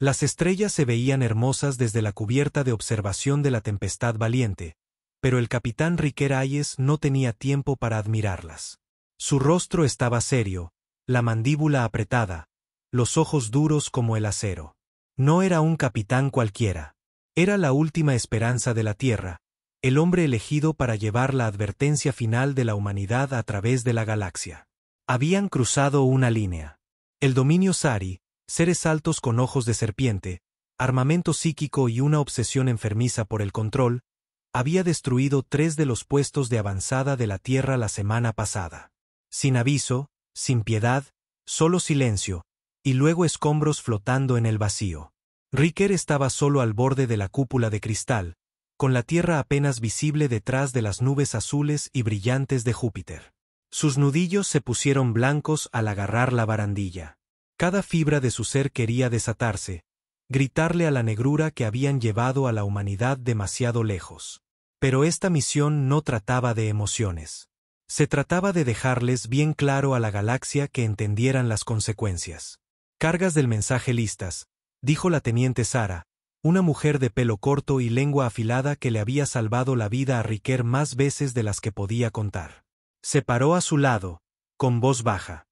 Las estrellas se veían hermosas desde la cubierta de observación de la tempestad valiente, pero el capitán Riker Hayes no tenía tiempo para admirarlas. Su rostro estaba serio, la mandíbula apretada, los ojos duros como el acero. No era un capitán cualquiera. Era la última esperanza de la Tierra, el hombre elegido para llevar la advertencia final de la humanidad a través de la galaxia. Habían cruzado una línea. El dominio Sari, seres altos con ojos de serpiente, armamento psíquico y una obsesión enfermiza por el control, había destruido 3 de los puestos de avanzada de la Tierra la semana pasada. Sin aviso, sin piedad, solo silencio, y luego escombros flotando en el vacío. Riker estaba solo al borde de la cúpula de cristal, con la Tierra apenas visible detrás de las nubes azules y brillantes de Júpiter. Sus nudillos se pusieron blancos al agarrar la barandilla. Cada fibra de su ser quería desatarse, gritarle a la negrura que habían llevado a la humanidad demasiado lejos. Pero esta misión no trataba de emociones. Se trataba de dejarles bien claro a la galaxia que entendieran las consecuencias. Cargas del mensaje listas, dijo la teniente Sara, una mujer de pelo corto y lengua afilada que le había salvado la vida a Riker más veces de las que podía contar. Se paró a su lado, con voz baja.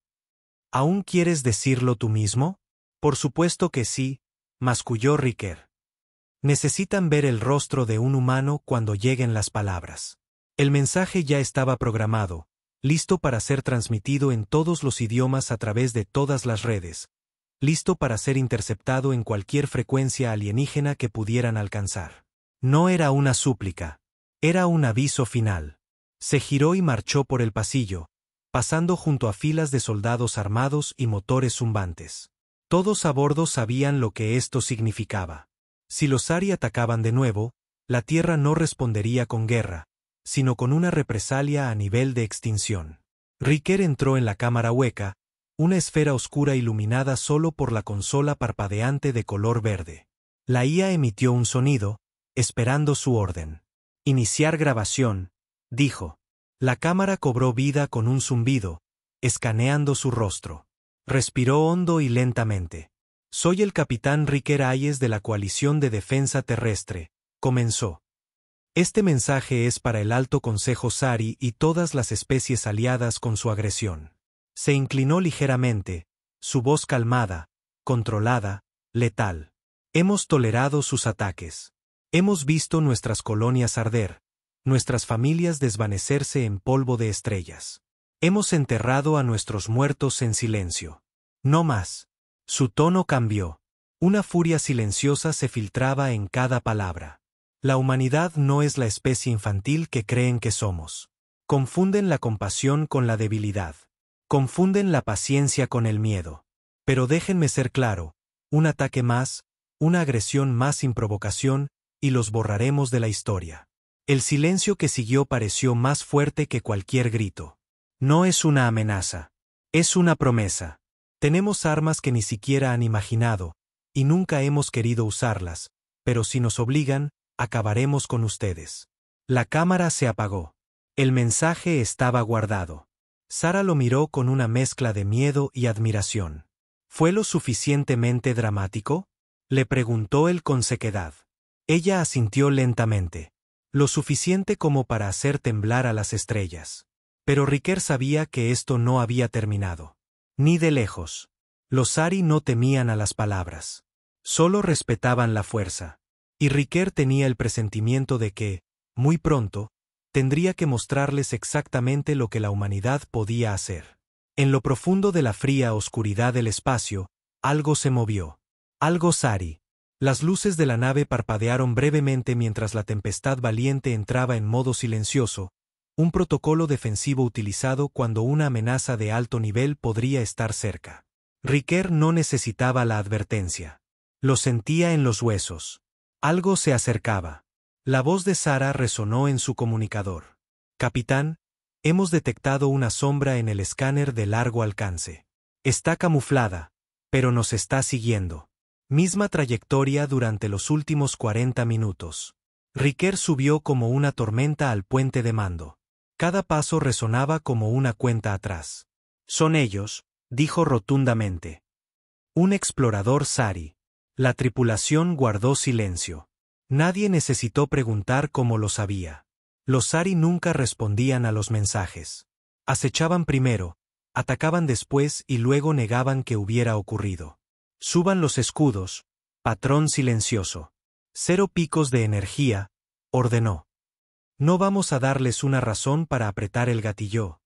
¿Aún quieres decirlo tú mismo? Por supuesto que sí, masculló Riker. Necesitan ver el rostro de un humano cuando lleguen las palabras. El mensaje ya estaba programado, listo para ser transmitido en todos los idiomas a través de todas las redes, listo para ser interceptado en cualquier frecuencia alienígena que pudieran alcanzar. No era una súplica, era un aviso final. Se giró y marchó por el pasillo, pasando junto a filas de soldados armados y motores zumbantes. Todos a bordo sabían lo que esto significaba. Si los Sari atacaban de nuevo, la Tierra no respondería con guerra, sino con una represalia a nivel de extinción. Riker entró en la cámara hueca, una esfera oscura iluminada solo por la consola parpadeante de color verde. La IA emitió un sonido, esperando su orden. Iniciar grabación, dijo. La cámara cobró vida con un zumbido, escaneando su rostro. Respiró hondo y lentamente. Soy el capitán Riker Hayes de la Coalición de Defensa Terrestre, comenzó. Este mensaje es para el Alto Consejo Sari y todas las especies aliadas con su agresión. Se inclinó ligeramente, su voz calmada, controlada, letal. Hemos tolerado sus ataques. Hemos visto nuestras colonias arder, nuestras familias desvanecerse en polvo de estrellas. Hemos enterrado a nuestros muertos en silencio. No más. Su tono cambió. Una furia silenciosa se filtraba en cada palabra. La humanidad no es la especie infantil que creen que somos. Confunden la compasión con la debilidad. Confunden la paciencia con el miedo. Pero déjenme ser claro, un ataque más, una agresión más sin provocación, y los borraremos de la historia. El silencio que siguió pareció más fuerte que cualquier grito. No es una amenaza. Es una promesa. Tenemos armas que ni siquiera han imaginado, y nunca hemos querido usarlas, pero si nos obligan, acabaremos con ustedes. La cámara se apagó. El mensaje estaba guardado. Sara lo miró con una mezcla de miedo y admiración. ¿Fue lo suficientemente dramático?, le preguntó él con sequedad. Ella asintió lentamente. Lo suficiente como para hacer temblar a las estrellas. Pero Riker sabía que esto no había terminado. Ni de lejos. Los Sari no temían a las palabras. Solo respetaban la fuerza. Y Riker tenía el presentimiento de que, muy pronto, tendría que mostrarles exactamente lo que la humanidad podía hacer. En lo profundo de la fría oscuridad del espacio, algo se movió. Algo Sari. Las luces de la nave parpadearon brevemente mientras la tempestad valiente entraba en modo silencioso, un protocolo defensivo utilizado cuando una amenaza de alto nivel podría estar cerca. Riker no necesitaba la advertencia. Lo sentía en los huesos. Algo se acercaba. La voz de Sara resonó en su comunicador. Capitán, hemos detectado una sombra en el escáner de largo alcance. Está camuflada, pero nos está siguiendo. Misma trayectoria durante los últimos 40 minutos. Riker subió como una tormenta al puente de mando. Cada paso resonaba como una cuenta atrás. Son ellos, dijo rotundamente. Un explorador Sari. La tripulación guardó silencio. Nadie necesitó preguntar cómo lo sabía. Los Sari nunca respondían a los mensajes. Acechaban primero, atacaban después y luego negaban que hubiera ocurrido. Suban los escudos, patrón silencioso. 0 picos de energía, ordenó. No vamos a darles una razón para apretar el gatillo.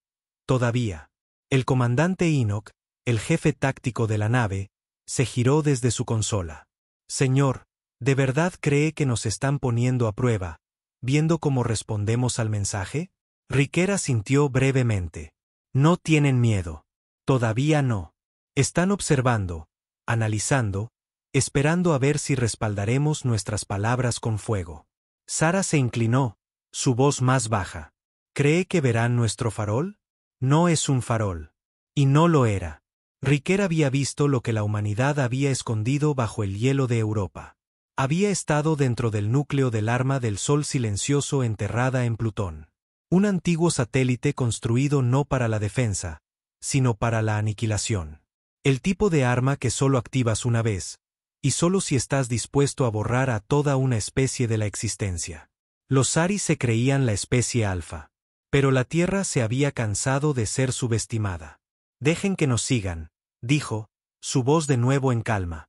Todavía. El comandante Enoch, el jefe táctico de la nave, se giró desde su consola. Señor, ¿de verdad cree que nos están poniendo a prueba, viendo cómo respondemos al mensaje? Riker asintió brevemente. No tienen miedo. Todavía no. Están observando, analizando, esperando a ver si respaldaremos nuestras palabras con fuego. Sara se inclinó, su voz más baja. ¿Cree que verán nuestro farol? No es un farol. Y no lo era. Riker había visto lo que la humanidad había escondido bajo el hielo de Europa. Había estado dentro del núcleo del arma del Sol silencioso enterrada en Plutón. Un antiguo satélite construido no para la defensa, sino para la aniquilación. El tipo de arma que solo activas una vez, y solo si estás dispuesto a borrar a toda una especie de la existencia. Los Sari se creían la especie alfa. Pero la Tierra se había cansado de ser subestimada. Dejen que nos sigan, dijo, su voz de nuevo en calma.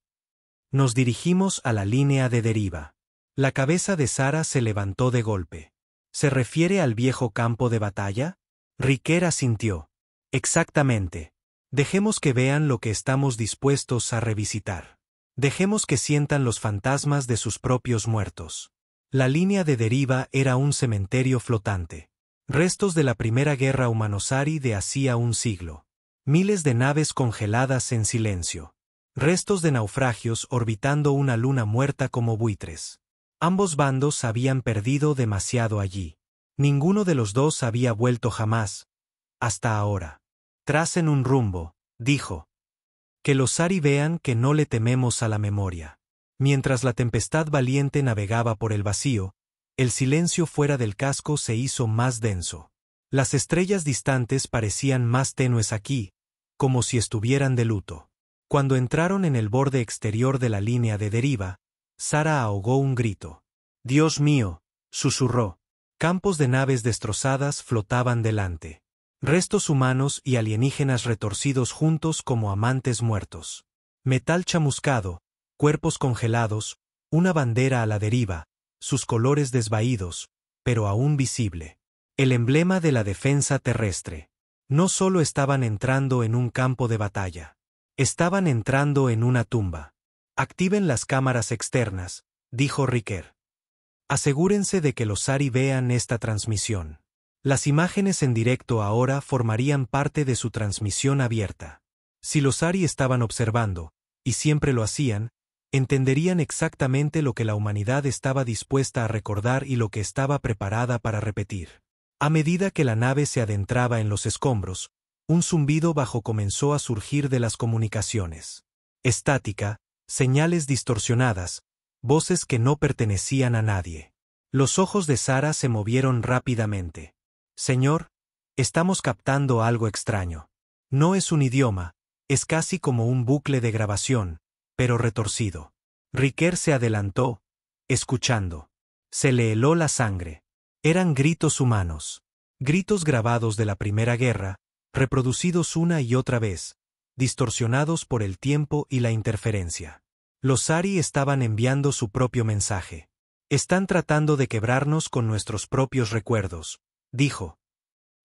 Nos dirigimos a la línea de deriva. La cabeza de Sara se levantó de golpe. ¿Se refiere al viejo campo de batalla? Riker asintió. Exactamente. Dejemos que vean lo que estamos dispuestos a revisitar. Dejemos que sientan los fantasmas de sus propios muertos. La línea de deriva era un cementerio flotante. Restos de la primera guerra humanosari de hacía un siglo. Miles de naves congeladas en silencio. Restos de naufragios orbitando una luna muerta como buitres. Ambos bandos habían perdido demasiado allí. Ninguno de los dos había vuelto jamás. Hasta ahora. Tracen un rumbo, dijo. Que los Sari vean que no le tememos a la memoria. Mientras la tempestad valiente navegaba por el vacío, el silencio fuera del casco se hizo más denso. Las estrellas distantes parecían más tenues aquí, como si estuvieran de luto. Cuando entraron en el borde exterior de la línea de deriva, Sara ahogó un grito. «Dios mío», susurró. Campos de naves destrozadas flotaban delante. Restos humanos y alienígenas retorcidos juntos como amantes muertos. Metal chamuscado, cuerpos congelados, una bandera a la deriva, sus colores desvaídos, pero aún visible. El emblema de la defensa terrestre. No solo estaban entrando en un campo de batalla. Estaban entrando en una tumba. Activen las cámaras externas, dijo Riker. Asegúrense de que los Sari vean esta transmisión. Las imágenes en directo ahora formarían parte de su transmisión abierta. Si los Sari estaban observando, y siempre lo hacían, entenderían exactamente lo que la humanidad estaba dispuesta a recordar y lo que estaba preparada para repetir. A medida que la nave se adentraba en los escombros, un zumbido bajo comenzó a surgir de las comunicaciones. Estática, señales distorsionadas, voces que no pertenecían a nadie. Los ojos de Sara se movieron rápidamente. Señor, estamos captando algo extraño. No es un idioma, es casi como un bucle de grabación, pero retorcido. Riker se adelantó, escuchando. Se le heló la sangre. Eran gritos humanos. Gritos grabados de la Primera Guerra, reproducidos una y otra vez, distorsionados por el tiempo y la interferencia. Los Sari estaban enviando su propio mensaje. Están tratando de quebrarnos con nuestros propios recuerdos, dijo.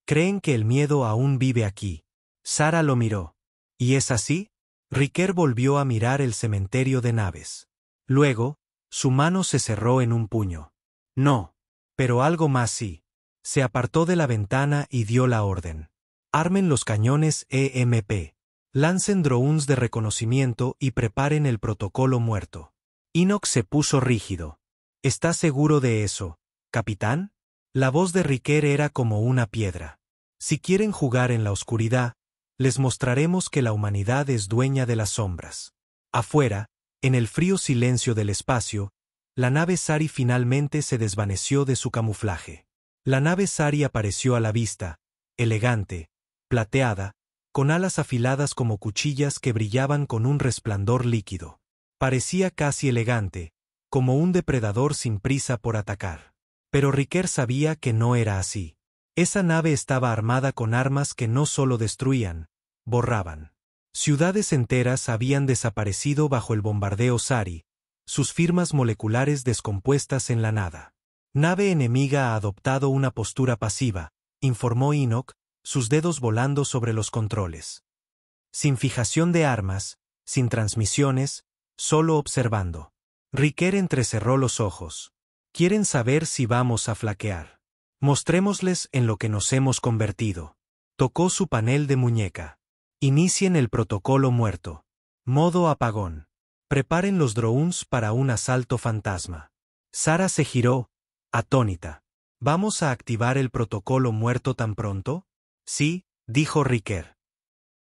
¿Creen que el miedo aún vive aquí? Sara lo miró. ¿Y es así? Riker volvió a mirar el cementerio de naves. Luego, su mano se cerró en un puño. No. Pero algo más sí. Se apartó de la ventana y dio la orden. Armen los cañones EMP. Lancen drones de reconocimiento y preparen el protocolo muerto. Enoch se puso rígido. ¿Estás seguro de eso, capitán? La voz de Riker era como una piedra. Si quieren jugar en la oscuridad, les mostraremos que la humanidad es dueña de las sombras. Afuera, en el frío silencio del espacio, la nave Sari finalmente se desvaneció de su camuflaje. La nave Sari apareció a la vista, elegante, plateada, con alas afiladas como cuchillas que brillaban con un resplandor líquido. Parecía casi elegante, como un depredador sin prisa por atacar. Pero Riker sabía que no era así. Esa nave estaba armada con armas que no solo destruían, borraban. Ciudades enteras habían desaparecido bajo el bombardeo Sari, sus firmas moleculares descompuestas en la nada. Nave enemiga ha adoptado una postura pasiva, informó Enoch, sus dedos volando sobre los controles. Sin fijación de armas, sin transmisiones, solo observando. Riker entrecerró los ojos. Quieren saber si vamos a flaquear. Mostrémosles en lo que nos hemos convertido. Tocó su panel de muñeca. Inicien el protocolo muerto. Modo apagón. Preparen los drones para un asalto fantasma. Sara se giró, atónita. ¿Vamos a activar el protocolo muerto tan pronto? Sí, dijo Riker.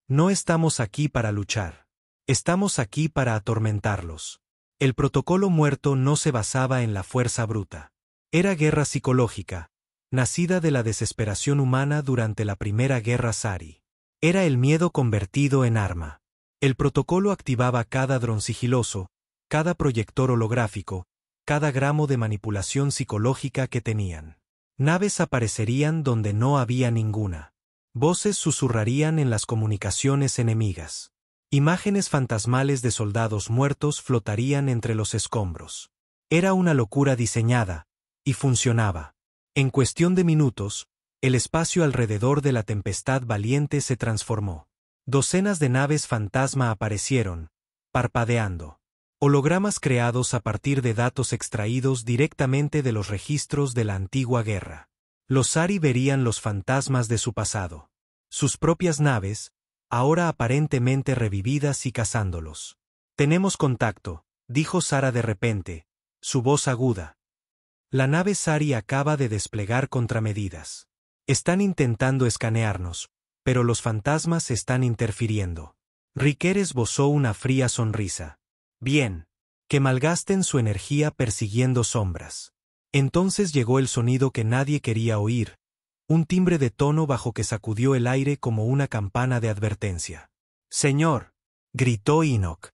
No estamos aquí para luchar. Estamos aquí para atormentarlos. El protocolo muerto no se basaba en la fuerza bruta. Era guerra psicológica, nacida de la desesperación humana durante la primera guerra Sari. Era el miedo convertido en arma. El protocolo activaba cada dron sigiloso, cada proyector holográfico, cada gramo de manipulación psicológica que tenían. Naves aparecerían donde no había ninguna. Voces susurrarían en las comunicaciones enemigas. Imágenes fantasmales de soldados muertos flotarían entre los escombros. Era una locura diseñada, y funcionaba. En cuestión de minutos, el espacio alrededor de la tempestad valiente se transformó. Docenas de naves fantasma aparecieron, parpadeando. Hologramas creados a partir de datos extraídos directamente de los registros de la antigua guerra. Los Sari verían los fantasmas de su pasado. Sus propias naves, ahora aparentemente revividas y cazándolos. Tenemos contacto, dijo Sara de repente, su voz aguda. La nave Sari acaba de desplegar contramedidas. Están intentando escanearnos, pero los fantasmas están interfiriendo. Riker esbozó una fría sonrisa. Bien. Que malgasten su energía persiguiendo sombras. Entonces llegó el sonido que nadie quería oír, un timbre de tono bajo que sacudió el aire como una campana de advertencia. «Señor», gritó Enoch.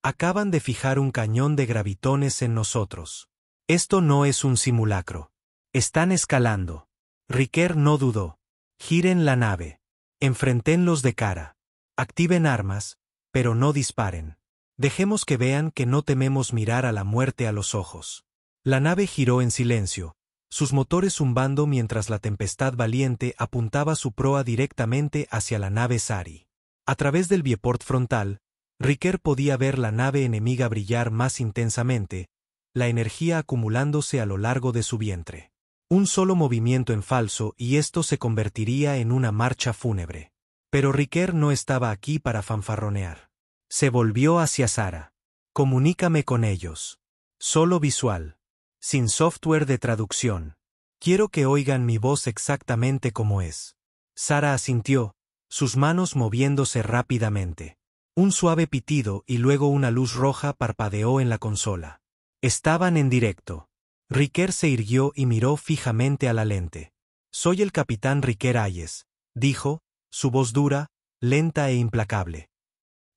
«Acaban de fijar un cañón de gravitones en nosotros. Esto no es un simulacro. Están escalando». Riker no dudó. «Giren la nave. Enfrentenlos de cara. Activen armas, pero no disparen. Dejemos que vean que no tememos mirar a la muerte a los ojos». La nave giró en silencio, sus motores zumbando mientras la tempestad valiente apuntaba su proa directamente hacia la nave Sari. A través del viewport frontal, Riker podía ver la nave enemiga brillar más intensamente, la energía acumulándose a lo largo de su vientre. Un solo movimiento en falso y esto se convertiría en una marcha fúnebre. Pero Riker no estaba aquí para fanfarronear. Se volvió hacia Sara. «Comunícame con ellos. Solo visual. Sin software de traducción. Quiero que oigan mi voz exactamente como es». Sara asintió, sus manos moviéndose rápidamente. Un suave pitido y luego una luz roja parpadeó en la consola. Estaban en directo. Riker se irguió y miró fijamente a la lente. «Soy el capitán Riker Hayes», dijo, su voz dura, lenta e implacable.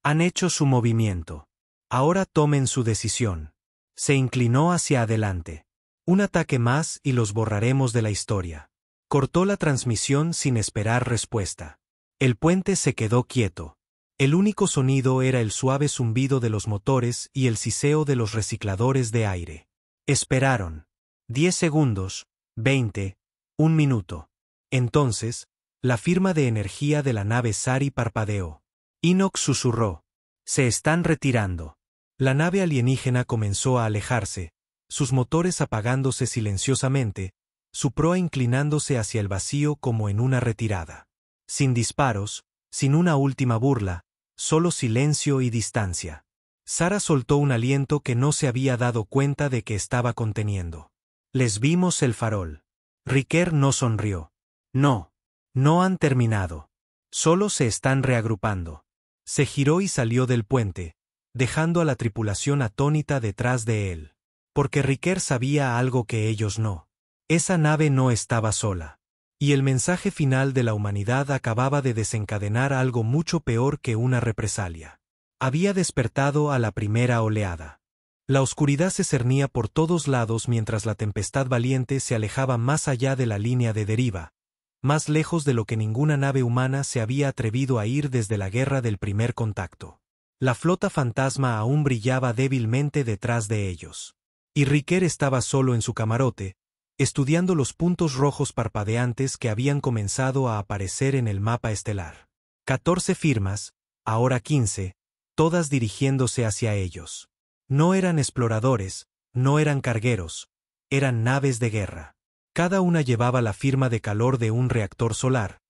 «Han hecho su movimiento. Ahora tomen su decisión». Se inclinó hacia adelante. «Un ataque más y los borraremos de la historia». Cortó la transmisión sin esperar respuesta. El puente se quedó quieto. El único sonido era el suave zumbido de los motores y el siseo de los recicladores de aire. Esperaron. 10 segundos, 20, un minuto. Entonces, la firma de energía de la nave Sari parpadeó. Enoch susurró. «Se están retirando». La nave alienígena comenzó a alejarse, sus motores apagándose silenciosamente, su proa inclinándose hacia el vacío como en una retirada. Sin disparos, sin una última burla, solo silencio y distancia. Sara soltó un aliento que no se había dado cuenta de que estaba conteniendo. «Les vimos el farol». Riker no sonrió. «No. No han terminado. Solo se están reagrupando». Se giró y salió del puente, dejando a la tripulación atónita detrás de él. Porque Riker sabía algo que ellos no. Esa nave no estaba sola. Y el mensaje final de la humanidad acababa de desencadenar algo mucho peor que una represalia. Había despertado a la primera oleada. La oscuridad se cernía por todos lados mientras la tempestad valiente se alejaba más allá de la línea de deriva, más lejos de lo que ninguna nave humana se había atrevido a ir desde la guerra del primer contacto. La flota fantasma aún brillaba débilmente detrás de ellos. Y Riker estaba solo en su camarote, estudiando los puntos rojos parpadeantes que habían comenzado a aparecer en el mapa estelar. 14 firmas, ahora 15, todas dirigiéndose hacia ellos. No eran exploradores, no eran cargueros, eran naves de guerra. Cada una llevaba la firma de calor de un reactor solar,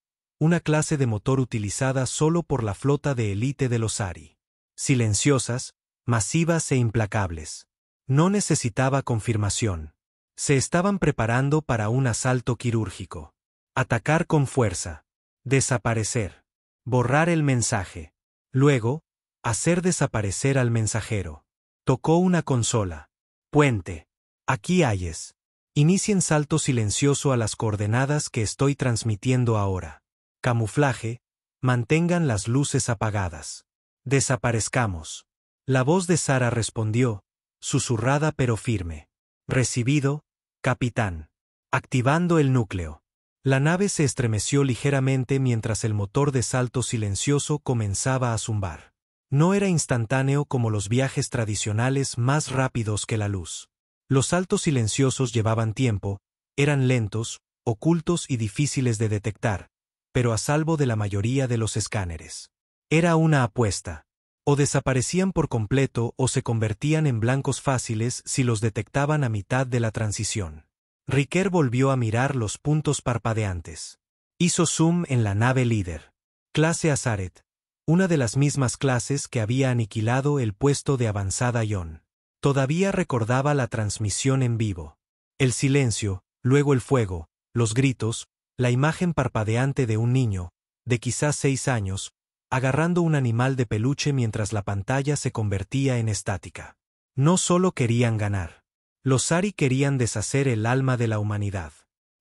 una clase de motor utilizada solo por la flota de élite de los Ari. Silenciosas, masivas e implacables. No necesitaba confirmación. Se estaban preparando para un asalto quirúrgico. Atacar con fuerza. Desaparecer. Borrar el mensaje. Luego, hacer desaparecer al mensajero. Tocó una consola. Puente. Aquí hayes. Inicien salto silencioso a las coordenadas que estoy transmitiendo ahora. Camuflaje. Mantengan las luces apagadas. Desaparezcamos. La voz de Sara respondió, susurrada pero firme. Recibido, capitán. Activando el núcleo. La nave se estremeció ligeramente mientras el motor de salto silencioso comenzaba a zumbar. No era instantáneo como los viajes tradicionales más rápidos que la luz. Los saltos silenciosos llevaban tiempo, eran lentos, ocultos y difíciles de detectar, pero a salvo de la mayoría de los escáneres. Era una apuesta. O desaparecían por completo o se convertían en blancos fáciles si los detectaban a mitad de la transición. Riker volvió a mirar los puntos parpadeantes. Hizo zoom en la nave líder. Clase Azaret. Una de las mismas clases que había aniquilado el puesto de avanzada Ion. Todavía recordaba la transmisión en vivo. El silencio, luego el fuego, los gritos, la imagen parpadeante de un niño, de quizás 6 años, agarrando un animal de peluche mientras la pantalla se convertía en estática. No solo querían ganar. Los Ari querían deshacer el alma de la humanidad.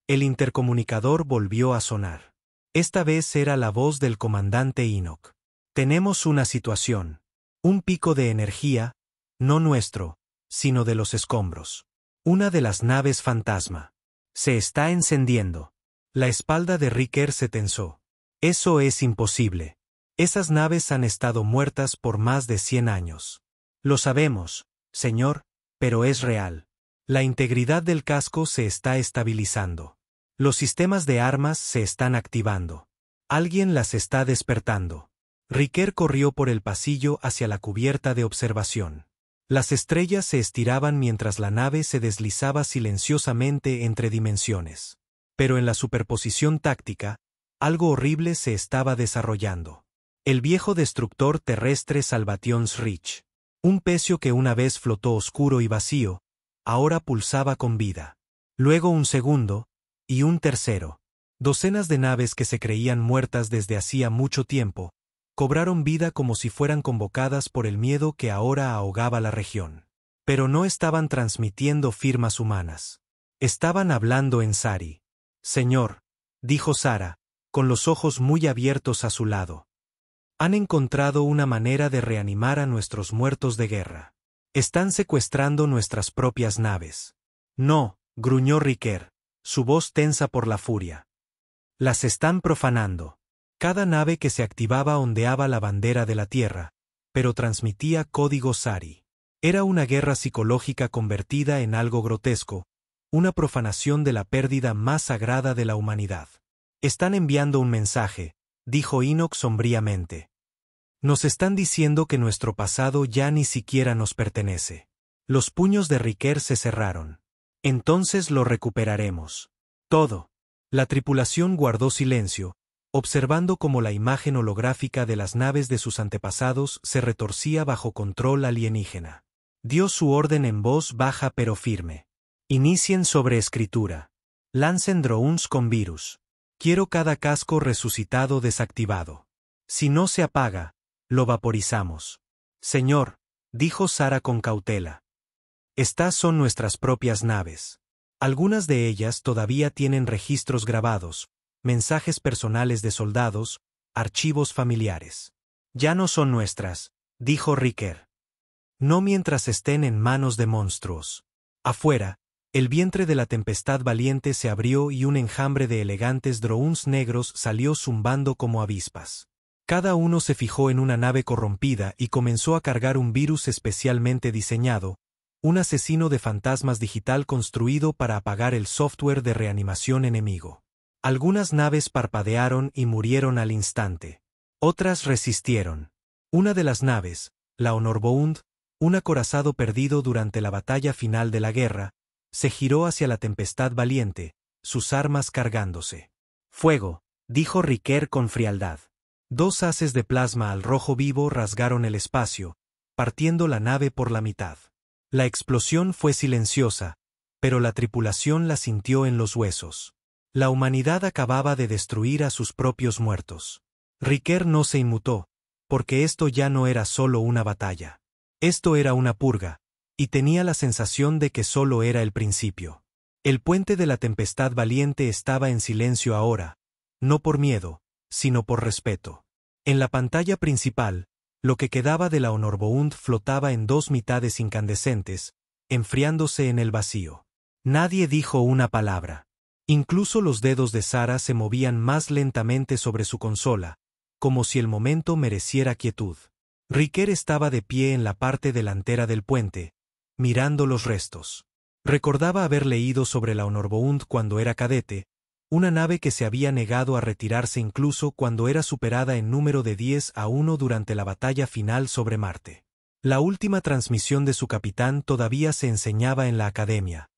El intercomunicador volvió a sonar. Esta vez era la voz del comandante Enoch. Tenemos una situación. Un pico de energía, no nuestro, sino de los escombros. Una de las naves fantasma. Se está encendiendo. La espalda de Riker se tensó. Eso es imposible. Esas naves han estado muertas por más de 100 años. Lo sabemos, señor, pero es real. La integridad del casco se está estabilizando. Los sistemas de armas se están activando. Alguien las está despertando. Riker corrió por el pasillo hacia la cubierta de observación. Las estrellas se estiraban mientras la nave se deslizaba silenciosamente entre dimensiones. Pero en la superposición táctica, algo horrible se estaba desarrollando. El viejo destructor terrestre Salvation's Reach. Un pecio que una vez flotó oscuro y vacío, ahora pulsaba con vida. Luego un segundo, y un tercero. Docenas de naves que se creían muertas desde hacía mucho tiempo, cobraron vida como si fueran convocadas por el miedo que ahora ahogaba la región. Pero no estaban transmitiendo firmas humanas. Estaban hablando en Sari. Señor, dijo Sara, con los ojos muy abiertos a su lado. Han encontrado una manera de reanimar a nuestros muertos de guerra. Están secuestrando nuestras propias naves. No, gruñó Riker, su voz tensa por la furia. Las están profanando. Cada nave que se activaba ondeaba la bandera de la Tierra, pero transmitía código Sari. Era una guerra psicológica convertida en algo grotesco, una profanación de la pérdida más sagrada de la humanidad. Están enviando un mensaje, dijo Enoch sombríamente. Nos están diciendo que nuestro pasado ya ni siquiera nos pertenece. Los puños de Riker se cerraron. Entonces lo recuperaremos. Todo. La tripulación guardó silencio, observando cómo la imagen holográfica de las naves de sus antepasados se retorcía bajo control alienígena. Dio su orden en voz baja pero firme. Inicien sobreescritura. Lancen drones con virus. Quiero cada casco resucitado desactivado. Si no se apaga, lo vaporizamos. Señor, dijo Sara con cautela. Estas son nuestras propias naves. Algunas de ellas todavía tienen registros grabados, mensajes personales de soldados, archivos familiares. Ya no son nuestras, dijo Riker. No mientras estén en manos de monstruos. Afuera, el vientre de la tempestad valiente se abrió y un enjambre de elegantes drones negros salió zumbando como avispas. Cada uno se fijó en una nave corrompida y comenzó a cargar un virus especialmente diseñado, un asesino de fantasmas digital construido para apagar el software de reanimación enemigo. Algunas naves parpadearon y murieron al instante. Otras resistieron. Una de las naves, la Honorbound, un acorazado perdido durante la batalla final de la guerra, se giró hacia la tempestad valiente, sus armas cargándose. «Fuego», dijo Riker con frialdad. 2 haces de plasma al rojo vivo rasgaron el espacio, partiendo la nave por la mitad. La explosión fue silenciosa, pero la tripulación la sintió en los huesos. La humanidad acababa de destruir a sus propios muertos. Riker no se inmutó, porque esto ya no era solo una batalla. Esto era una purga, y tenía la sensación de que solo era el principio. El puente de la tempestad valiente estaba en silencio ahora, no por miedo, sino por respeto. En la pantalla principal, lo que quedaba de la Honorbound flotaba en 2 mitades incandescentes, enfriándose en el vacío. Nadie dijo una palabra. Incluso los dedos de Sarah se movían más lentamente sobre su consola, como si el momento mereciera quietud. Riker estaba de pie en la parte delantera del puente, mirando los restos. Recordaba haber leído sobre la Honorbound cuando era cadete, una nave que se había negado a retirarse incluso cuando era superada en número de 10-1 durante la batalla final sobre Marte. La última transmisión de su capitán todavía se enseñaba en la academia.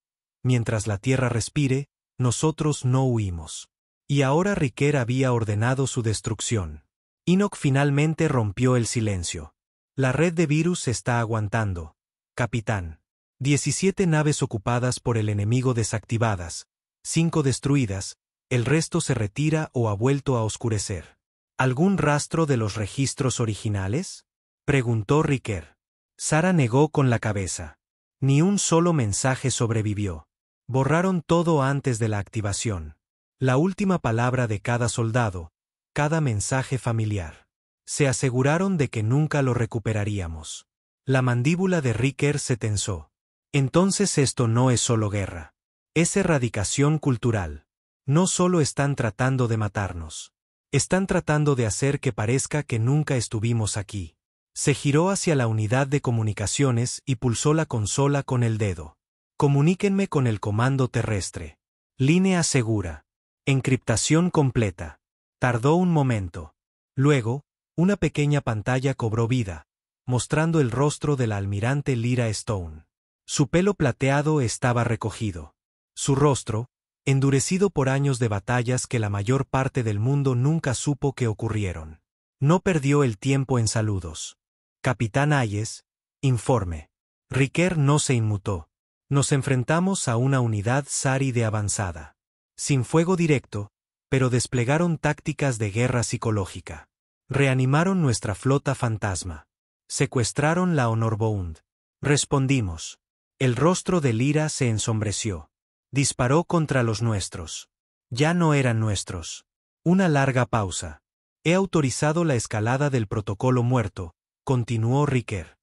Mientras la Tierra respire, nosotros no huimos. Y ahora Riker había ordenado su destrucción. Enoch finalmente rompió el silencio. La red de virus está aguantando, capitán. 17 naves ocupadas por el enemigo desactivadas, 5 destruidas, el resto se retira o ha vuelto a oscurecer. ¿Algún rastro de los registros originales?, preguntó Riker. Sarah negó con la cabeza. Ni un solo mensaje sobrevivió. Borraron todo antes de la activación. La última palabra de cada soldado, cada mensaje familiar. Se aseguraron de que nunca lo recuperaríamos. La mandíbula de Riker se tensó. Entonces esto no es solo guerra. Es erradicación cultural. No solo están tratando de matarnos. Están tratando de hacer que parezca que nunca estuvimos aquí. Se giró hacia la unidad de comunicaciones y pulsó la consola con el dedo. Comuníquenme con el comando terrestre. Línea segura. Encriptación completa. Tardó un momento. Luego, una pequeña pantalla cobró vida, mostrando el rostro de la almirante Lyra Stone. Su pelo plateado estaba recogido. Su rostro, endurecido por años de batallas que la mayor parte del mundo nunca supo que ocurrieron. No perdió el tiempo en saludos. Capitán Hayes, informe. Riker no se inmutó. Nos enfrentamos a una unidad Sari de avanzada. Sin fuego directo, pero desplegaron tácticas de guerra psicológica. Reanimaron nuestra flota fantasma. Secuestraron la Honorbound. Respondimos. El rostro de Lyra se ensombreció. Disparó contra los nuestros. Ya no eran nuestros. Una larga pausa. He autorizado la escalada del protocolo muerto, continuó Riker.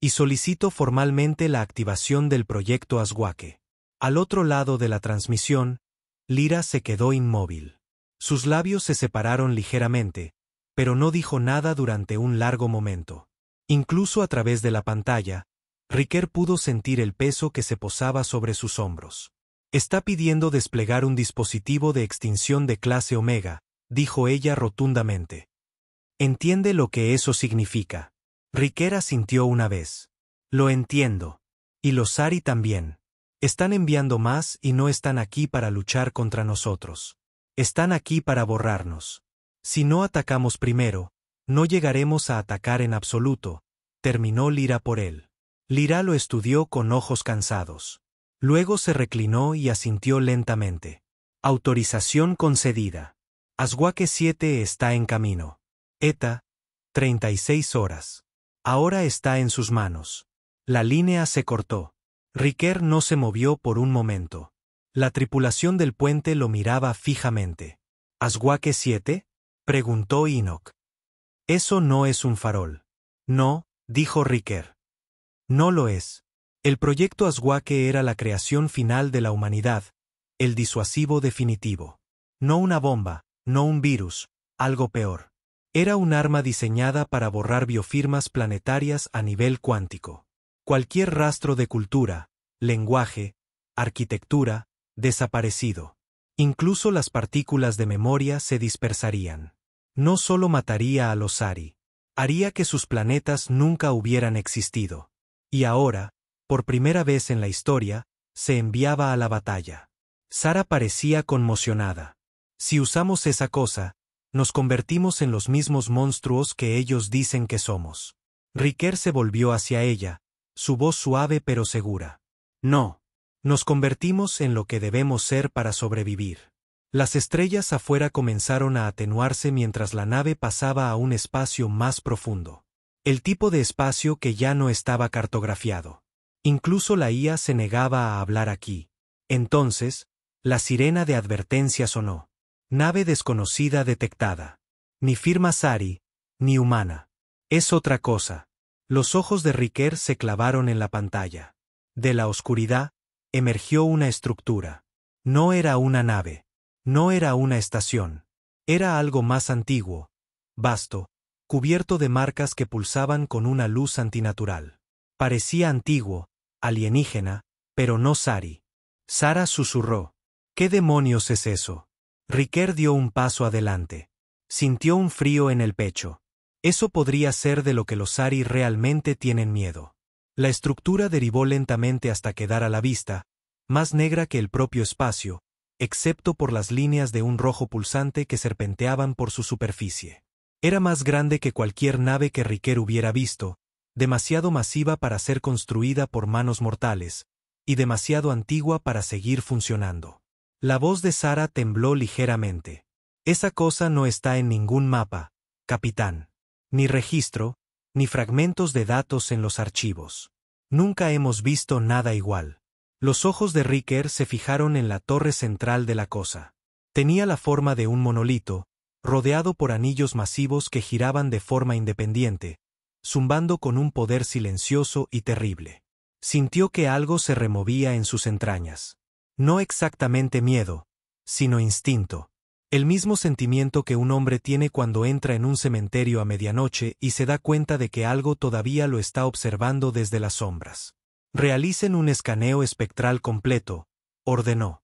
Y solicito formalmente la activación del proyecto Aswake. Al otro lado de la transmisión, Lyra se quedó inmóvil. Sus labios se separaron ligeramente, pero no dijo nada durante un largo momento. Incluso a través de la pantalla, Riker pudo sentir el peso que se posaba sobre sus hombros. Está pidiendo desplegar un dispositivo de extinción de clase Omega, dijo ella rotundamente. ¿Entiende lo que eso significa? Riker asintió una vez. Lo entiendo. Y los Sari también. Están enviando más y no están aquí para luchar contra nosotros. Están aquí para borrarnos. Si no atacamos primero, no llegaremos a atacar en absoluto, terminó Lyra por él. Lyra lo estudió con ojos cansados. Luego se reclinó y asintió lentamente. Autorización concedida. Aswake 7 está en camino. ETA, 36 horas. Ahora está en sus manos. La línea se cortó. Riker no se movió por un momento. La tripulación del puente lo miraba fijamente. ¿Aswake 7? Preguntó Enoch. Eso no es un farol. No, dijo Riker. No lo es. El proyecto Aswake era la creación final de la humanidad, el disuasivo definitivo. No una bomba, no un virus, algo peor. Era un arma diseñada para borrar biofirmas planetarias a nivel cuántico. Cualquier rastro de cultura, lenguaje, arquitectura, desaparecido. Incluso las partículas de memoria se dispersarían. No solo mataría a los Sari, haría que sus planetas nunca hubieran existido. Y ahora, por primera vez en la historia, se enviaba a la batalla. Sara parecía conmocionada. Si usamos esa cosa, nos convertimos en los mismos monstruos que ellos dicen que somos. Riker se volvió hacia ella, su voz suave pero segura. No. Nos convertimos en lo que debemos ser para sobrevivir. Las estrellas afuera comenzaron a atenuarse mientras la nave pasaba a un espacio más profundo. El tipo de espacio que ya no estaba cartografiado. Incluso la IA se negaba a hablar aquí. Entonces, la sirena de advertencia sonó. Nave desconocida detectada. Ni firma Sari, ni humana. Es otra cosa. Los ojos de Riker se clavaron en la pantalla. De la oscuridad, emergió una estructura. No era una nave. No era una estación. Era algo más antiguo, vasto, cubierto de marcas que pulsaban con una luz antinatural. Parecía antiguo, alienígena, pero no Sari. Sara susurró. ¿Qué demonios es eso? Riker dio un paso adelante. Sintió un frío en el pecho. Eso podría ser de lo que los Sari realmente tienen miedo. La estructura derivó lentamente hasta quedar a la vista, más negra que el propio espacio, excepto por las líneas de un rojo pulsante que serpenteaban por su superficie. Era más grande que cualquier nave que Riker hubiera visto, demasiado masiva para ser construida por manos mortales, y demasiado antigua para seguir funcionando. La voz de Sara tembló ligeramente. Esa cosa no está en ningún mapa, capitán. Ni registro, ni fragmentos de datos en los archivos. Nunca hemos visto nada igual. Los ojos de Riker se fijaron en la torre central de la cosa. Tenía la forma de un monolito, rodeado por anillos masivos que giraban de forma independiente, zumbando con un poder silencioso y terrible. Sintió que algo se removía en sus entrañas. No exactamente miedo, sino instinto. El mismo sentimiento que un hombre tiene cuando entra en un cementerio a medianoche y se da cuenta de que algo todavía lo está observando desde las sombras. Realicen un escaneo espectral completo, ordenó.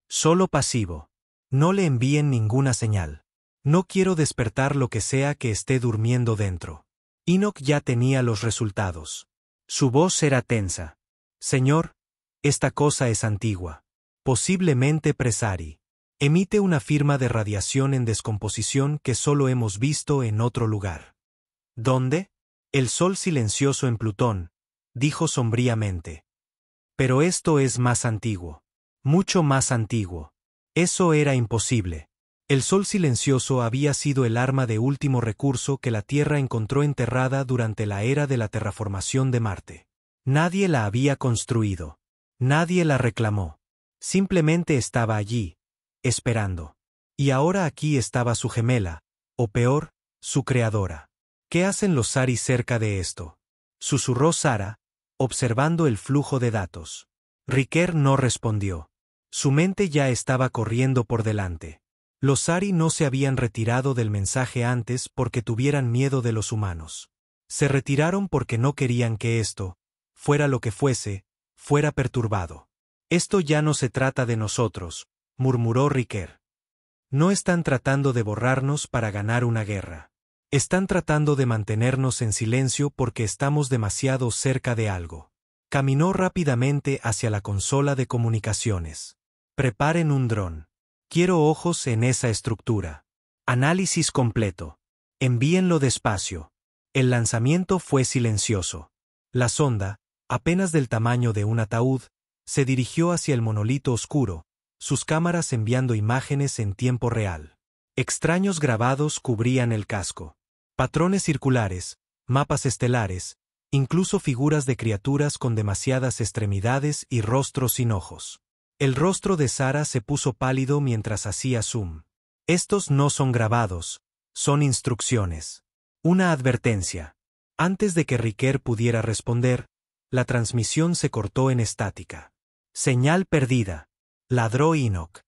Solo pasivo. No le envíen ninguna señal. No quiero despertar lo que sea que esté durmiendo dentro. Enoch ya tenía los resultados. Su voz era tensa. Señor, esta cosa es antigua. Posiblemente Presari. Emite una firma de radiación en descomposición que solo hemos visto en otro lugar. ¿Dónde? El sol silencioso en Plutón, dijo sombríamente. Pero esto es más antiguo. Mucho más antiguo. Eso era imposible. El sol silencioso había sido el arma de último recurso que la Tierra encontró enterrada durante la era de la terraformación de Marte. Nadie la había construido. Nadie la reclamó. Simplemente estaba allí, esperando. Y ahora aquí estaba su gemela, o peor, su creadora. ¿Qué hacen los Sari cerca de esto? Susurró Sara, observando el flujo de datos. Riker no respondió. Su mente ya estaba corriendo por delante. Los Sari no se habían retirado del mensaje antes porque tuvieran miedo de los humanos. Se retiraron porque no querían que esto, fuera lo que fuese, fuera perturbado. Esto ya no se trata de nosotros, murmuró Riker. No están tratando de borrarnos para ganar una guerra. Están tratando de mantenernos en silencio porque estamos demasiado cerca de algo. Caminó rápidamente hacia la consola de comunicaciones. Preparen un dron. Quiero ojos en esa estructura. Análisis completo. Envíenlo despacio. El lanzamiento fue silencioso. La sonda, apenas del tamaño de un ataúd, se dirigió hacia el monolito oscuro, sus cámaras enviando imágenes en tiempo real. Extraños grabados cubrían el casco. Patrones circulares, mapas estelares, incluso figuras de criaturas con demasiadas extremidades y rostros sin ojos. El rostro de Sara se puso pálido mientras hacía zoom. Estos no son grabados, son instrucciones. Una advertencia. Antes de que Riquer pudiera responder, la transmisión se cortó en estática. Señal perdida. Ladró Enoch.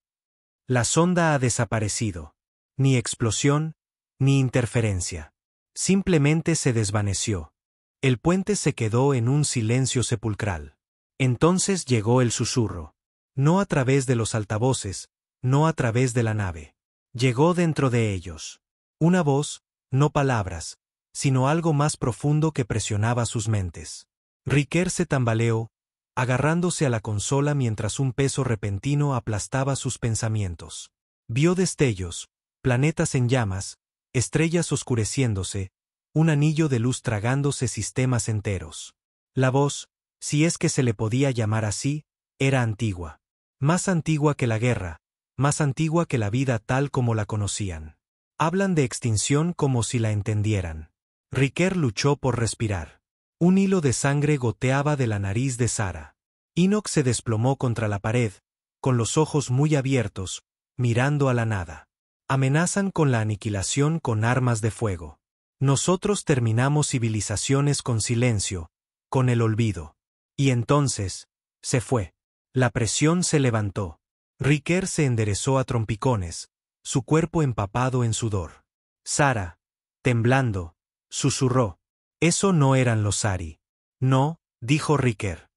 La sonda ha desaparecido. Ni explosión, ni interferencia. Simplemente se desvaneció. El puente se quedó en un silencio sepulcral. Entonces llegó el susurro. No a través de los altavoces, no a través de la nave. Llegó dentro de ellos. Una voz, no palabras, sino algo más profundo que presionaba sus mentes. Riquer se tambaleó, agarrándose a la consola mientras un peso repentino aplastaba sus pensamientos. Vio destellos, planetas en llamas, estrellas oscureciéndose, un anillo de luz tragándose sistemas enteros. La voz, si es que se le podía llamar así, era antigua. Más antigua que la guerra, más antigua que la vida tal como la conocían. Hablan de extinción como si la entendieran. Riquer luchó por respirar. Un hilo de sangre goteaba de la nariz de Sara. Enoch se desplomó contra la pared, con los ojos muy abiertos, mirando a la nada. Amenazan con la aniquilación con armas de fuego. Nosotros terminamos civilizaciones con silencio, con el olvido. Y entonces, se fue. La presión se levantó. Riquer se enderezó a trompicones, su cuerpo empapado en sudor. Sara, temblando, susurró. Eso no eran los Sari. No, dijo Riquer.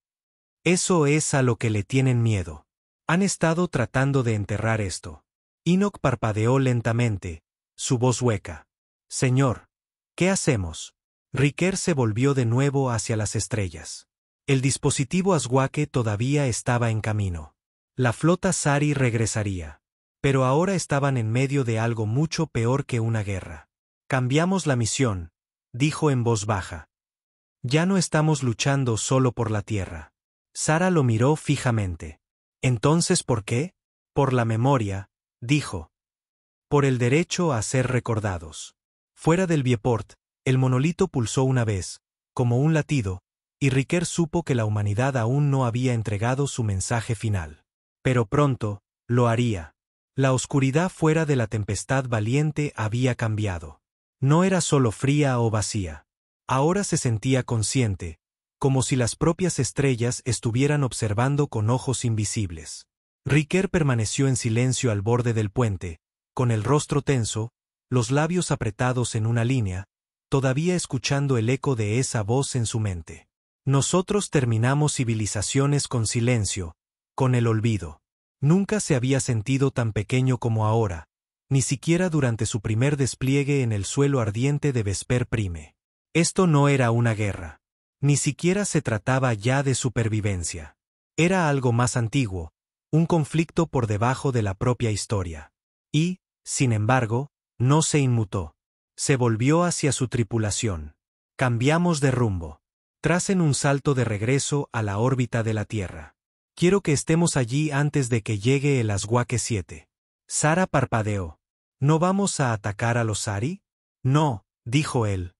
Eso es a lo que le tienen miedo. Han estado tratando de enterrar esto. Enoch parpadeó lentamente, su voz hueca. Señor, ¿qué hacemos? Riquer se volvió de nuevo hacia las estrellas. El dispositivo Aswake todavía estaba en camino. La flota Sari regresaría. Pero ahora estaban en medio de algo mucho peor que una guerra. Cambiamos la misión, dijo en voz baja. Ya no estamos luchando solo por la tierra. Sara lo miró fijamente. ¿Entonces por qué? Por la memoria, dijo. Por el derecho a ser recordados. Fuera del vieport, el monolito pulsó una vez, como un latido, y Riquer supo que la humanidad aún no había entregado su mensaje final. Pero pronto, lo haría. La oscuridad fuera de la tempestad valiente había cambiado. No era solo fría o vacía. Ahora se sentía consciente, como si las propias estrellas estuvieran observando con ojos invisibles. Riquer permaneció en silencio al borde del puente, con el rostro tenso, los labios apretados en una línea, todavía escuchando el eco de esa voz en su mente. Nosotros terminamos civilizaciones con silencio, con el olvido. Nunca se había sentido tan pequeño como ahora, ni siquiera durante su primer despliegue en el suelo ardiente de Vesper Prime. Esto no era una guerra. Ni siquiera se trataba ya de supervivencia. Era algo más antiguo, un conflicto por debajo de la propia historia. Y, sin embargo, no se inmutó. Se volvió hacia su tripulación. Cambiamos de rumbo. Tracen un salto de regreso a la órbita de la Tierra. Quiero que estemos allí antes de que llegue el Aswake 7. Sara parpadeó. ¿No vamos a atacar a los Sari? No, dijo él.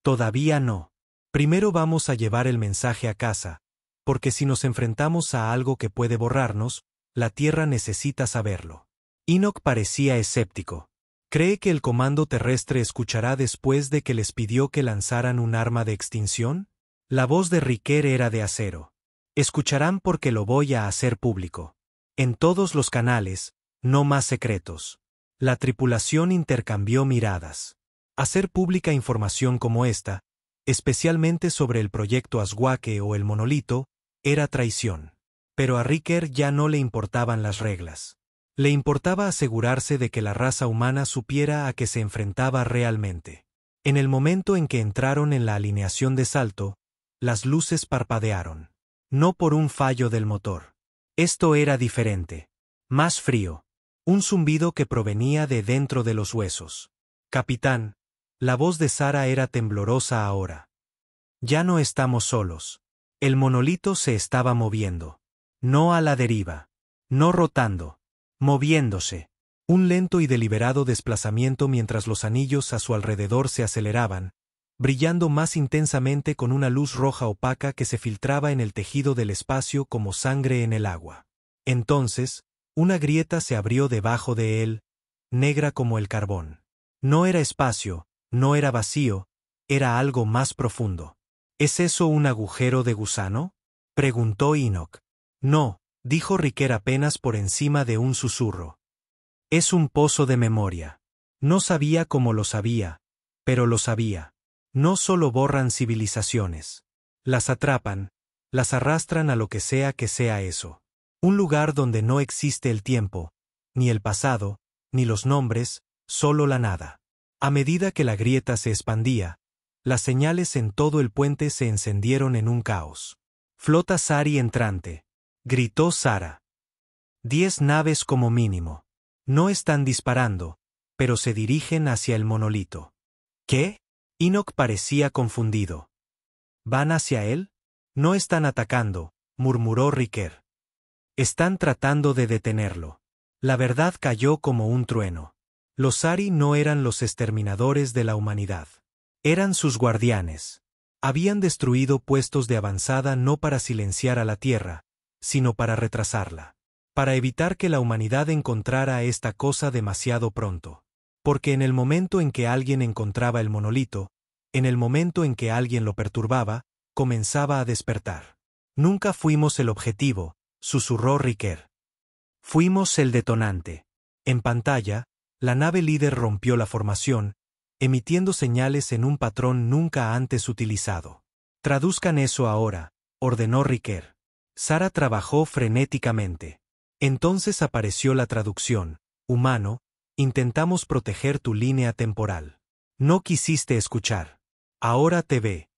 Todavía no. Primero vamos a llevar el mensaje a casa, porque si nos enfrentamos a algo que puede borrarnos, la Tierra necesita saberlo. Enoch parecía escéptico. ¿Cree que el comando terrestre escuchará después de que les pidió que lanzaran un arma de extinción? La voz de Riquer era de acero. Escucharán porque lo voy a hacer público. En todos los canales, no más secretos. La tripulación intercambió miradas. Hacer pública información como esta, especialmente sobre el proyecto Aswake o el monolito, era traición. Pero a Riquer ya no le importaban las reglas. Le importaba asegurarse de que la raza humana supiera a qué se enfrentaba realmente. En el momento en que entraron en la alineación de salto, las luces parpadearon. No por un fallo del motor. Esto era diferente. Más frío. Un zumbido que provenía de dentro de los huesos. Capitán, la voz de Sara era temblorosa ahora. Ya no estamos solos. El monolito se estaba moviendo. No a la deriva. No rotando. Moviéndose. Un lento y deliberado desplazamiento mientras los anillos a su alrededor se aceleraban, brillando más intensamente con una luz roja opaca que se filtraba en el tejido del espacio como sangre en el agua. Entonces, una grieta se abrió debajo de él, negra como el carbón. No era espacio, no era vacío, era algo más profundo. ¿Es eso un agujero de gusano?, preguntó Enoch. No, dijo Riker apenas por encima de un susurro. Es un pozo de memoria. No sabía cómo lo sabía, pero lo sabía. No solo borran civilizaciones. Las atrapan, las arrastran a lo que sea eso. Un lugar donde no existe el tiempo, ni el pasado, ni los nombres, solo la nada. A medida que la grieta se expandía, las señales en todo el puente se encendieron en un caos. Flota Sari entrante, gritó Sara. 10 naves como mínimo. No están disparando, pero se dirigen hacia el monolito. ¿Qué? Enoch parecía confundido. ¿Van hacia él? No están atacando, murmuró Riker. Están tratando de detenerlo. La verdad cayó como un trueno. Los Sari no eran los exterminadores de la humanidad. Eran sus guardianes. Habían destruido puestos de avanzada no para silenciar a la Tierra, sino para retrasarla. Para evitar que la humanidad encontrara esta cosa demasiado pronto. Porque en el momento en que alguien encontraba el monolito, en el momento en que alguien lo perturbaba, comenzaba a despertar. Nunca fuimos el objetivo, susurró Riker. Fuimos el detonante. En pantalla, la nave líder rompió la formación, emitiendo señales en un patrón nunca antes utilizado. Traduzcan eso ahora, ordenó Riker. Sara trabajó frenéticamente. Entonces apareció la traducción. Humano, intentamos proteger tu línea temporal. No quisiste escuchar. Ahora te ve.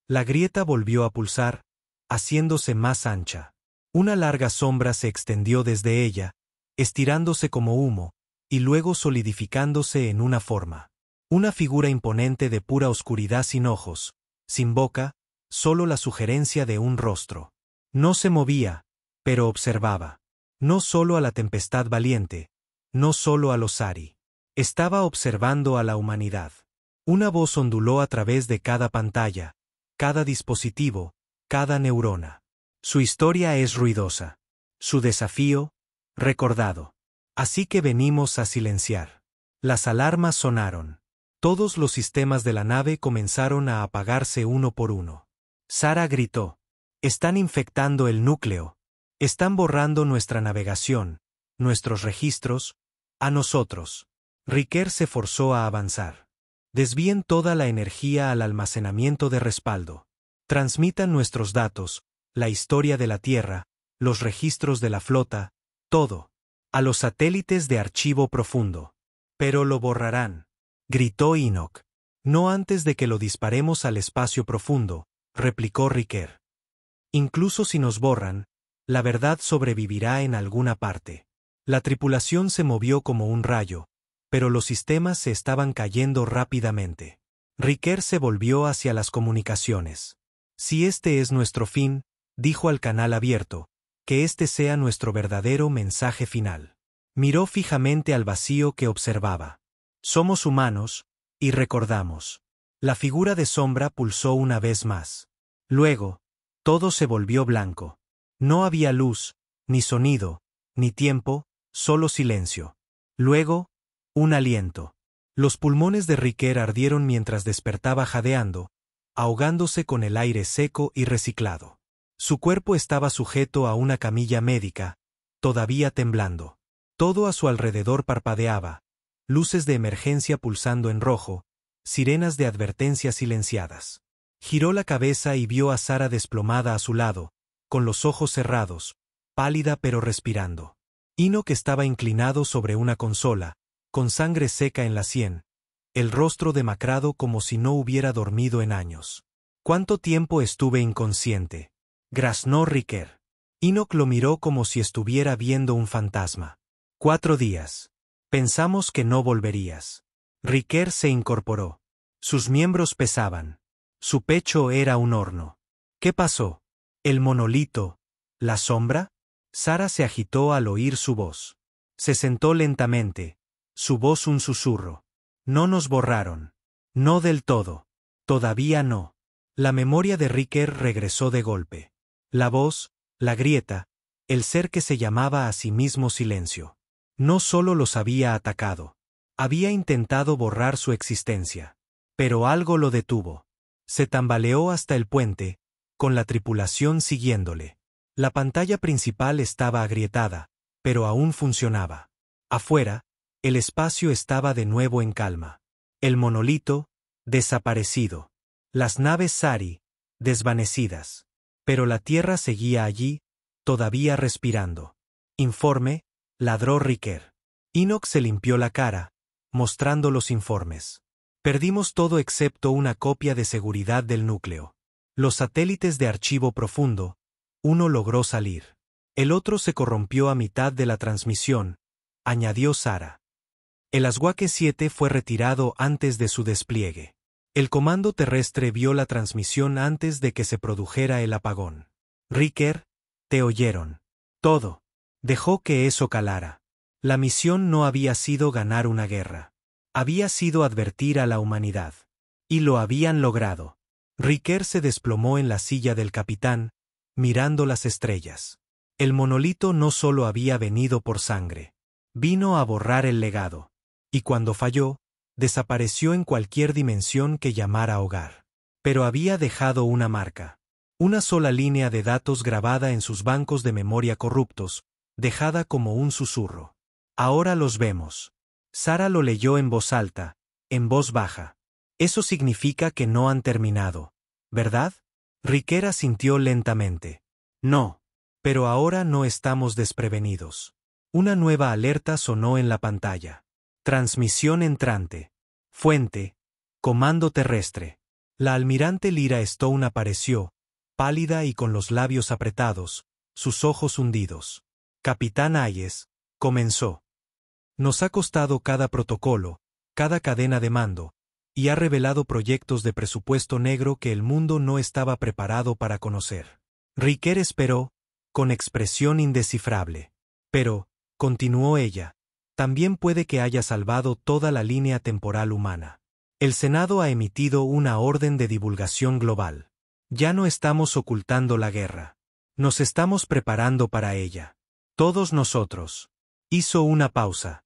La grieta volvió a pulsar, haciéndose más ancha. Una larga sombra se extendió desde ella, estirándose como humo, y luego solidificándose en una forma. Una figura imponente de pura oscuridad sin ojos, sin boca, solo la sugerencia de un rostro. No se movía, pero observaba. No solo a la tempestad valiente, no solo a los Sari. Estaba observando a la humanidad. Una voz onduló a través de cada pantalla, cada dispositivo, cada neurona. Su historia es ruidosa. Su desafío, recordado. Así que venimos a silenciar. Las alarmas sonaron. Todos los sistemas de la nave comenzaron a apagarse uno por uno. Sara gritó. Están infectando el núcleo. Están borrando nuestra navegación, nuestros registros, a nosotros. Riker se forzó a avanzar. Desvíen toda la energía al almacenamiento de respaldo. Transmitan nuestros datos, la historia de la Tierra, los registros de la flota, todo. A los satélites de archivo profundo. Pero lo borrarán, gritó Enoch. No antes de que lo disparemos al espacio profundo, replicó Riker. Incluso si nos borran, la verdad sobrevivirá en alguna parte. La tripulación se movió como un rayo, pero los sistemas se estaban cayendo rápidamente. Riker se volvió hacia las comunicaciones. Si este es nuestro fin, dijo al canal abierto, que este sea nuestro verdadero mensaje final. Miró fijamente al vacío que observaba. Somos humanos, y recordamos. La figura de sombra pulsó una vez más. Luego, todo se volvió blanco. No había luz, ni sonido, ni tiempo, solo silencio. Luego, un aliento. Los pulmones de Riker ardieron mientras despertaba jadeando, ahogándose con el aire seco y reciclado. Su cuerpo estaba sujeto a una camilla médica, todavía temblando. Todo a su alrededor parpadeaba, luces de emergencia pulsando en rojo, sirenas de advertencia silenciadas. Giró la cabeza y vio a Sara desplomada a su lado, con los ojos cerrados, pálida pero respirando. Enoch estaba inclinado sobre una consola, con sangre seca en la sien, el rostro demacrado como si no hubiera dormido en años. ¿Cuánto tiempo estuve inconsciente?, graznó Riker. Enoch lo miró como si estuviera viendo un fantasma. 4 días. Pensamos que no volverías. Riker se incorporó. Sus miembros pesaban. Su pecho era un horno. ¿Qué pasó? ¿El monolito? ¿La sombra? Sara se agitó al oír su voz. Se sentó lentamente, su voz un susurro. No nos borraron. No del todo. Todavía no. La memoria de Riker regresó de golpe. La voz, la grieta, el ser que se llamaba a sí mismo silencio. No solo los había atacado. Había intentado borrar su existencia. Pero algo lo detuvo. Se tambaleó hasta el puente, con la tripulación siguiéndole. La pantalla principal estaba agrietada, pero aún funcionaba. Afuera, el espacio estaba de nuevo en calma. El monolito, desaparecido. Las naves Sari, desvanecidas. Pero la Tierra seguía allí, todavía respirando. Informe, ladró Riker. Enoch se limpió la cara, mostrando los informes. Perdimos todo excepto una copia de seguridad del núcleo. Los satélites de archivo profundo, uno logró salir. El otro se corrompió a mitad de la transmisión, añadió Sara. El Aswake 7 fue retirado antes de su despliegue. El comando terrestre vio la transmisión antes de que se produjera el apagón. Riker, te oyeron. Todo. Dejó que eso calara. La misión no había sido ganar una guerra. Había sido advertir a la humanidad. Y lo habían logrado. Riker se desplomó en la silla del capitán, mirando las estrellas. El monolito no solo había venido por sangre. Vino a borrar el legado. Y cuando falló, desapareció en cualquier dimensión que llamara hogar. Pero había dejado una marca. Una sola línea de datos grabada en sus bancos de memoria corruptos, dejada como un susurro. Ahora los vemos. Sara lo leyó en voz alta, en voz baja. Eso significa que no han terminado, ¿verdad? Riker asintió lentamente. No. Pero ahora no estamos desprevenidos. Una nueva alerta sonó en la pantalla. Transmisión entrante. Fuente. Comando terrestre. La almirante Lyra Stone apareció, pálida y con los labios apretados, sus ojos hundidos. Capitán Hayes, comenzó. Nos ha costado cada protocolo, cada cadena de mando, y ha revelado proyectos de presupuesto negro que el mundo no estaba preparado para conocer. Riker esperó, con expresión indescifrable. Pero, continuó ella, también puede que haya salvado toda la línea temporal humana. El Senado ha emitido una orden de divulgación global. Ya no estamos ocultando la guerra. Nos estamos preparando para ella. Todos nosotros. Hizo una pausa.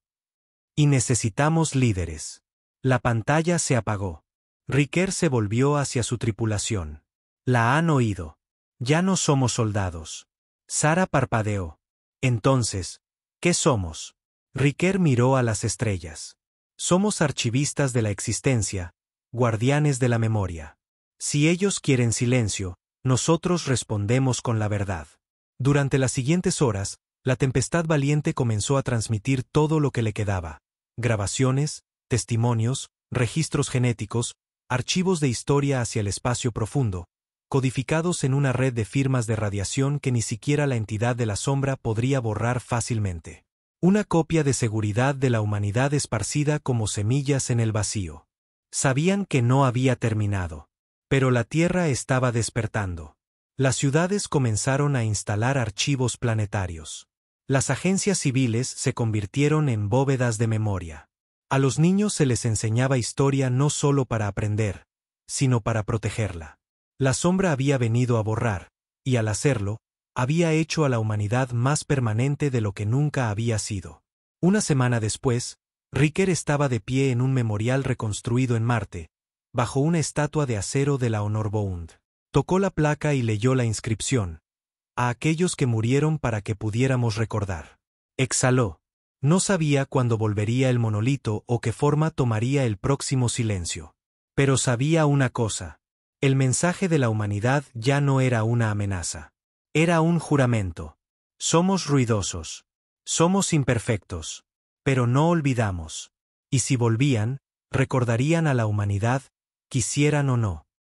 Y necesitamos líderes. La pantalla se apagó. Riker se volvió hacia su tripulación. La han oído. Ya no somos soldados. Sara parpadeó. Entonces, ¿qué somos? Riker miró a las estrellas. Somos archivistas de la existencia, guardianes de la memoria. Si ellos quieren silencio, nosotros respondemos con la verdad. Durante las siguientes horas, la Tempestad Valiente comenzó a transmitir todo lo que le quedaba. Grabaciones, testimonios, registros genéticos, archivos de historia hacia el espacio profundo, codificados en una red de firmas de radiación que ni siquiera la entidad de la sombra podría borrar fácilmente. Una copia de seguridad de la humanidad esparcida como semillas en el vacío. Sabían que no había terminado. Pero la Tierra estaba despertando. Las ciudades comenzaron a instalar archivos planetarios. Las agencias civiles se convirtieron en bóvedas de memoria. A los niños se les enseñaba historia no solo para aprender, sino para protegerla. La sombra había venido a borrar, y al hacerlo, había hecho a la humanidad más permanente de lo que nunca había sido. Una semana después, Riker estaba de pie en un memorial reconstruido en Marte, bajo una estatua de acero de la Honorbound. Tocó la placa y leyó la inscripción: a aquellos que murieron para que pudiéramos recordar. Exhaló. No sabía cuándo volvería el monolito o qué forma tomaría el próximo silencio. Pero sabía una cosa: el mensaje de la humanidad ya no era una amenaza. Era un juramento. Somos ruidosos. Somos imperfectos. Pero no olvidamos. Y si volvían, recordarían a la humanidad, quisieran o no.